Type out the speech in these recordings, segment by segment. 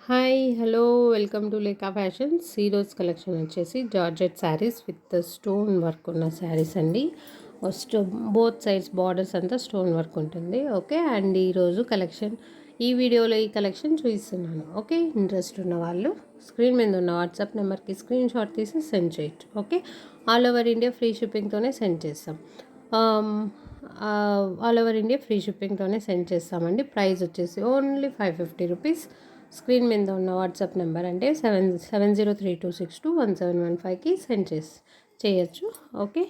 Hi hello welcome to Leka fashions. ఈరోజు collection వచ్చేసి georgette saris with stone work ఉన్న శారీస్ అండి. బోత్ సైడ్స్ బార్డర్స్ అంతా స్టోన్ వర్క్ ఉంటుంది. ఓకే, అండ్ ఈరోజు కలెక్షన్ ఈ వీడియోలో ఈ కలెక్షన్ చూపిస్తున్నాను. ఓకే, ఇంట్రెస్ట్ ఉన్న వాళ్ళు స్క్రీన్ మీద ఉన్న వాట్సాప్ నెంబర్కి స్క్రీన్ షాట్ తీసి సెండ్ చేయొచ్చు. Okay, all over India free షిప్పింగ్తోనే సెండ్ చేస్తాం. ఆల్ ఓవర్ ఇండియా ఫ్రీ షిప్పింగ్తోనే సెండ్ చేస్తామండి. ప్రైస్ వచ్చేసి ఓన్లీ 550 రూపీస్. స్క్రీన్ మీద ఉన్న వాట్సాప్ నెంబర్ అంటే 7032621715కి సెండ్ చేయొచ్చు. ఓకే,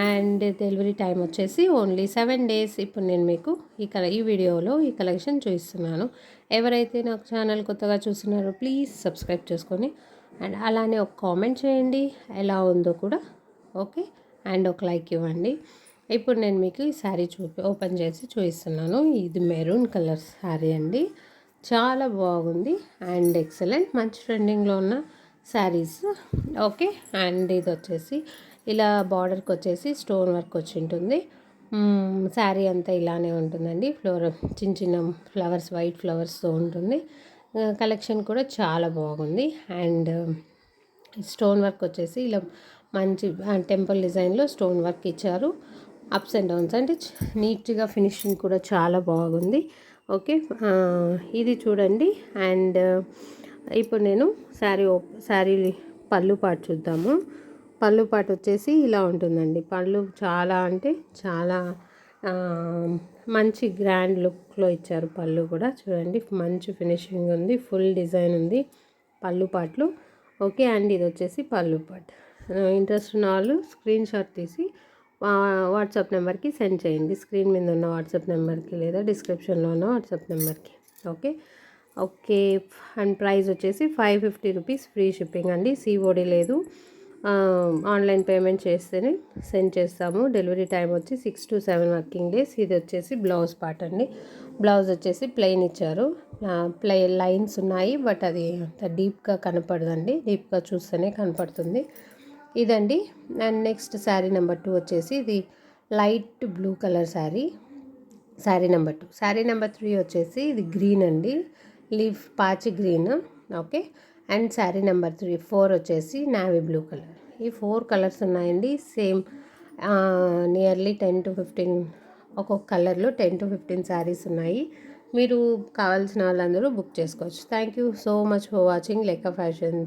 అండ్ డెలివరీ టైం వచ్చేసి ఓన్లీ 7 డేస్. ఇప్పుడు నేను మీకు ఈ వీడియోలో ఈ కలెక్షన్ చూపిస్తున్నాను. ఎవరైతే నాకు ఛానల్ కొత్తగా చూస్తున్నారో ప్లీజ్ సబ్స్క్రైబ్ చేసుకొని అండ్ అలానే ఒక కామెంట్ చేయండి ఎలా ఉందో కూడా. ఓకే, అండ్ ఒక లైక్ ఇవ్వండి. ఇప్పుడు నేను మీకు ఈ శారీ ఓపెన్ చేసి చూపిస్తున్నాను. ఇది మెరూన్ కలర్ శారీ అండి, చాలా బాగుంది అండ్ ఎక్సలెంట్, మంచి ట్రెండింగ్లో ఉన్న శారీస్. ఓకే, అండ్ ఇది వచ్చేసి ఇలా బార్డర్కి వచ్చేసి స్టోన్ వర్క్ వచ్చి ఉంటుంది. శారీ అంతా ఇలానే ఉంటుందండి. చిన్న చిన్న ఫ్లవర్స్, వైట్ ఫ్లవర్స్తో ఉంటుంది. కలెక్షన్ కూడా చాలా బాగుంది. అండ్ స్టోన్ వర్క్ వచ్చేసి ఇలా మంచి టెంపుల్ డిజైన్లో స్టోన్ వర్క్ ఇచ్చారు. అప్స్ అండ్ డౌన్స్ అంటే నీట్గా ఫినిషింగ్ కూడా చాలా బాగుంది. ఓకే, ఇది చూడండి. అండ్ ఇప్పుడు నేను శారీ పళ్ళు పాటు చూద్దాము. పళ్ళు పాటు వచ్చేసి ఇలా ఉంటుందండి. పళ్ళు చాలా అంటే చాలా మంచి గ్రాండ్ లుక్లో ఇచ్చారు. పళ్ళు కూడా చూడండి, మంచి ఫినిషింగ్ ఉంది, ఫుల్ డిజైన్ ఉంది పళ్ళు పాటలు. ఓకే, అండ్ ఇది వచ్చేసి పళ్ళు పాటు. ఇంట్రెస్ట్ ఉన్న వాళ్ళు స్క్రీన్ షాట్ తీసి వాట్సాప్ నెంబర్కి సెండ్ చేయండి. స్క్రీన్ మీద ఉన్న వాట్సాప్ నెంబర్కి లేదా డిస్క్రిప్షన్లో ఉన్న వాట్సాప్ నెంబర్కి. ఓకే ఓకే, అండ్ ప్రైస్ వచ్చేసి 550 రూపీస్, ఫ్రీ షిప్పింగ్ అండి. సిఓడి లేదు, ఆన్లైన్ పేమెంట్ చేస్తేనే సెండ్ చేస్తాము. డెలివరీ టైం వచ్చి 6 to 7 వర్కింగ్ డేస్. ఇది వచ్చేసి బ్లౌజ్ పార్ట్ అండి. బ్లౌజ్ వచ్చేసి ప్లెయిన్ ఇచ్చారు. లైన్స్ ఉన్నాయి, బట్ అది అంత డీప్గా కనపడదండి. డీప్గా చూస్తేనే కనపడుతుంది. ఇదండి. అండ్ నెక్స్ట్ శారీ నెంబర్ 2 వచ్చేసి ఇది light blue colour sari number 2. Sari number 3 వచ్చేసి ఇది గ్రీన్ అండి, లీఫ్ పాచి green. Okay, and sari number 4 వచ్చేసి నావీ బ్లూ కలర్. ఈ 4 కలర్స్ ఉన్నాయండి. సేమ్ నియర్లీ 10 to 15 ఒక్కొక్క కలర్లో 10 to 15 శారీస్ ఉన్నాయి. మీరు కావాల్సిన వాళ్ళందరూ బుక్ చేసుకోవచ్చు. Thank you so much for watching Leka fashions.